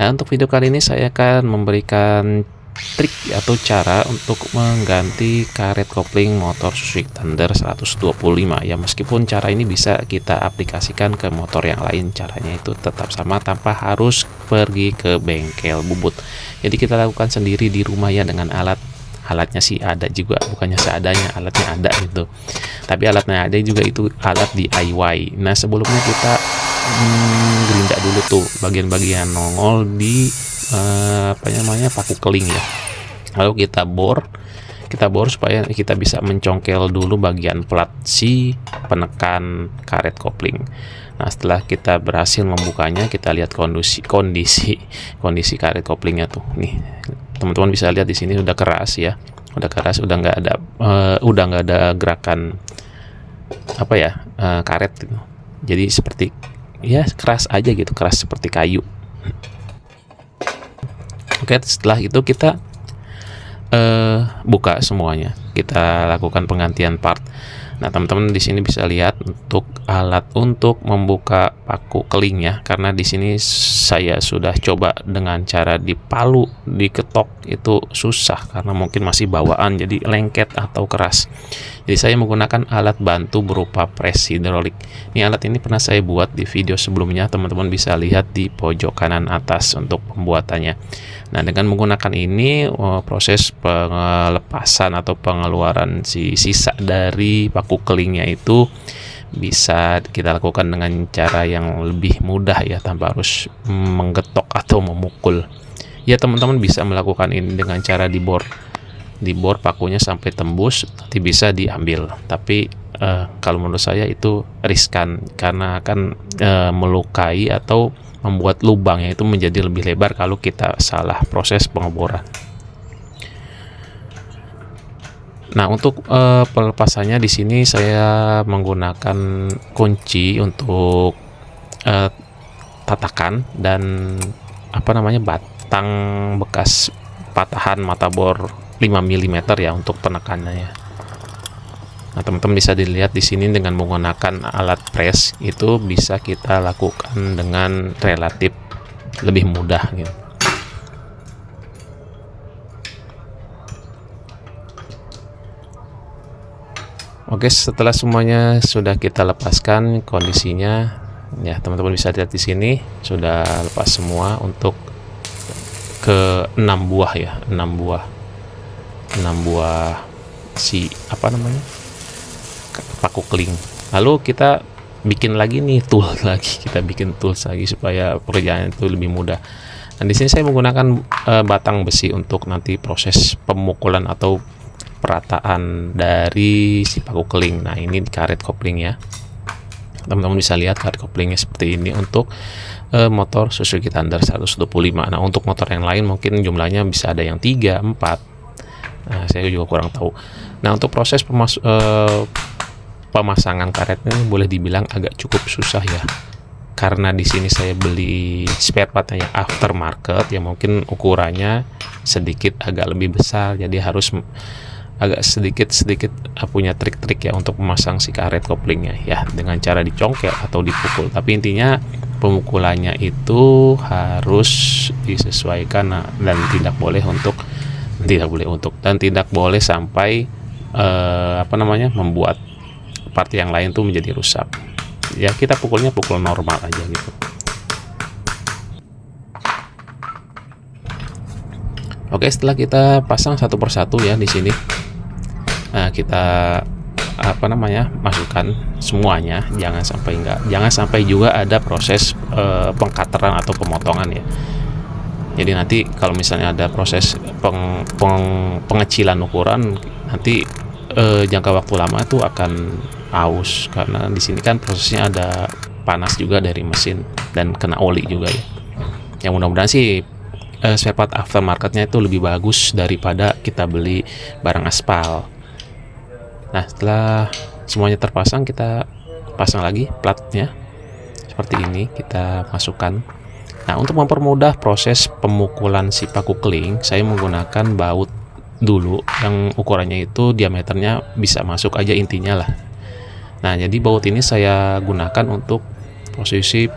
Nah, untuk video kali ini saya akan memberikan trik atau cara untuk mengganti karet kopling motor Suzuki Thunder 125 ya. Meskipun cara ini bisa kita aplikasikan ke motor yang lain, caranya itu tetap sama tanpa harus pergi ke bengkel bubut. Jadi kita lakukan sendiri di rumah ya, dengan alatnya sih ada juga, bukannya seadanya, alatnya ada gitu. Tapi alatnya ada juga, itu alat DIY. Nah, sebelumnya kita gerinda dulu tuh bagian-bagian nongol di paku keling ya. Lalu kita bor supaya kita bisa mencongkel dulu bagian plat si penekan karet kopling. Nah, setelah kita berhasil membukanya, kita lihat kondisi karet koplingnya tuh. Nih, teman-teman bisa lihat di sini udah keras ya. Udah nggak ada gerakan karet gitu. Jadi seperti ya keras aja gitu, keras seperti kayu. Oke, setelah itu kita buka semuanya, kita lakukan penggantian part. Nah, teman-teman di sini bisa lihat untuk alat untuk membuka paku keling ya, karena di sini saya sudah coba dengan cara dipalu, diketok, itu susah karena mungkin masih bawaan, jadi lengket atau keras. Jadi saya menggunakan alat bantu berupa pres hidrolik. Ini alat ini pernah saya buat di video sebelumnya, teman-teman bisa lihat di pojok kanan atas untuk pembuatannya. Nah, dengan menggunakan ini proses pelepasan atau pengeluaran sisa dari paku kelingnya itu bisa kita lakukan dengan cara yang lebih mudah ya, tanpa harus menggetok atau memukul. Ya, teman-teman bisa melakukan ini dengan cara dibor pakunya sampai tembus, nanti bisa diambil. Tapi kalau menurut saya itu riskan karena akan melukai atau membuat lubangnya itu menjadi lebih lebar kalau kita salah proses pengeboran. Nah, untuk pelepasannya di sini saya menggunakan kunci untuk tatakan dan batang bekas patahan mata bor 5 mm ya untuk penekanannya. Nah, teman-teman bisa dilihat di sini dengan menggunakan alat press itu bisa kita lakukan dengan relatif lebih mudah gitu. Oke, setelah semuanya sudah kita lepaskan, kondisinya ya teman-teman bisa lihat di sini sudah lepas semua untuk ke 6 buah ya, 6 buah paku keling. Lalu kita bikin lagi nih kita bikin tools lagi supaya pekerjaan itu lebih mudah. Dan di sini saya menggunakan batang besi untuk nanti proses pemukulan atau perataan dari si paku keling. Nah, ini karet kopling ya. Teman-teman bisa lihat karet koplingnya seperti ini untuk motor Suzuki Thunder 125. Nah, untuk motor yang lain mungkin jumlahnya bisa ada yang 3, 4. Nah, saya juga kurang tahu. Nah, untuk proses pemasangan karetnya boleh dibilang agak cukup susah ya, karena di sini saya beli spare partnya yang aftermarket ya, mungkin ukurannya sedikit agak lebih besar, jadi harus agak sedikit punya trik-trik ya untuk memasang si karet koplingnya ya, dengan cara dicongkel atau dipukul. Tapi intinya pemukulannya itu harus disesuaikan dan tidak boleh sampai membuat part yang lain tuh menjadi rusak. Ya, kita pukul normal aja gitu. Oke, setelah kita pasang satu persatu ya di sini. Nah, kita masukkan semuanya, jangan sampai juga ada proses pengkateran atau pemotongan ya. Jadi nanti kalau misalnya ada proses pengecilan ukuran, nanti jangka waktu lama itu akan aus, karena di sini kan prosesnya ada panas juga dari mesin dan kena oli juga ya. Yang mudah-mudahan sih spare part aftermarketnya itu lebih bagus daripada kita beli barang aspal. Nah, setelah semuanya terpasang, kita pasang lagi platnya seperti ini, kita masukkan. Nah, untuk mempermudah proses pemukulan si paku keling, saya menggunakan baut dulu yang ukurannya itu diameternya bisa masuk aja intinya lah. Nah, jadi baut ini saya gunakan untuk posisi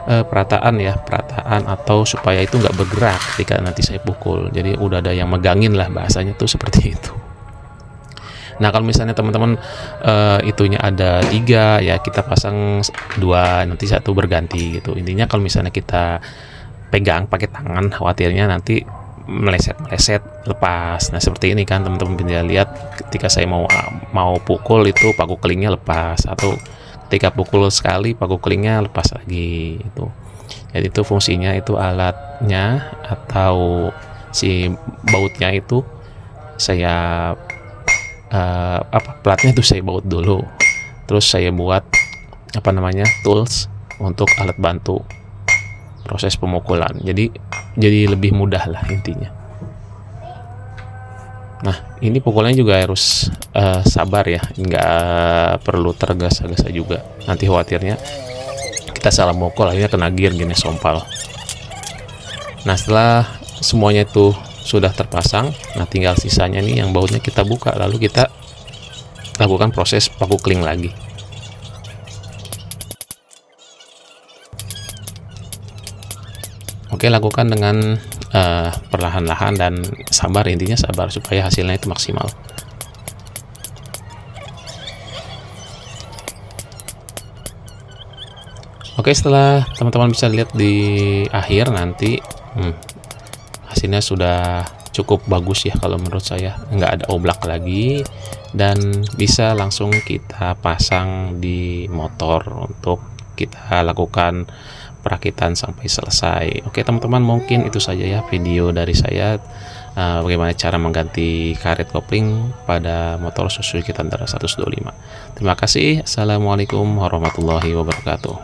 perataan ya, perataan atau supaya itu nggak bergerak ketika nanti saya pukul. Jadi udah ada yang megangin lah, bahasanya tuh seperti itu. Nah kalau misalnya teman-teman itunya ada 3 ya, kita pasang 2, nanti 1 berganti gitu. Intinya kalau misalnya kita pegang pakai tangan, khawatirnya nanti meleset lepas. Nah seperti ini kan teman-teman bisa lihat, ketika saya mau pukul itu paku kelingnya lepas, atau ketika pukul sekali paku kelingnya lepas lagi itu. Jadi itu fungsinya, itu alatnya atau si bautnya itu saya platnya itu saya baut dulu, terus saya buat tools untuk alat bantu proses pemukulan, jadi lebih mudah lah intinya. Nah ini pukulannya juga harus sabar ya, nggak perlu tergesa-gesa juga, nanti khawatirnya kita salah mukul akhirnya kena gear gini, sompal. Nah setelah semuanya itu sudah terpasang, nah tinggal sisanya nih yang bautnya kita buka, lalu kita lakukan proses paku keling lagi. Oke, lakukan dengan perlahan-lahan dan sabar, intinya sabar supaya hasilnya itu maksimal. Oke, setelah teman-teman bisa lihat di akhir nanti hasilnya sudah cukup bagus ya, kalau menurut saya nggak ada oblak lagi, dan bisa langsung kita pasang di motor untuk kita lakukan perakitan sampai selesai. Oke teman-teman, mungkin itu saja ya video dari saya bagaimana cara mengganti karet kopling pada motor Suzuki Tantara 125. Terima kasih. Assalamualaikum warahmatullahi wabarakatuh.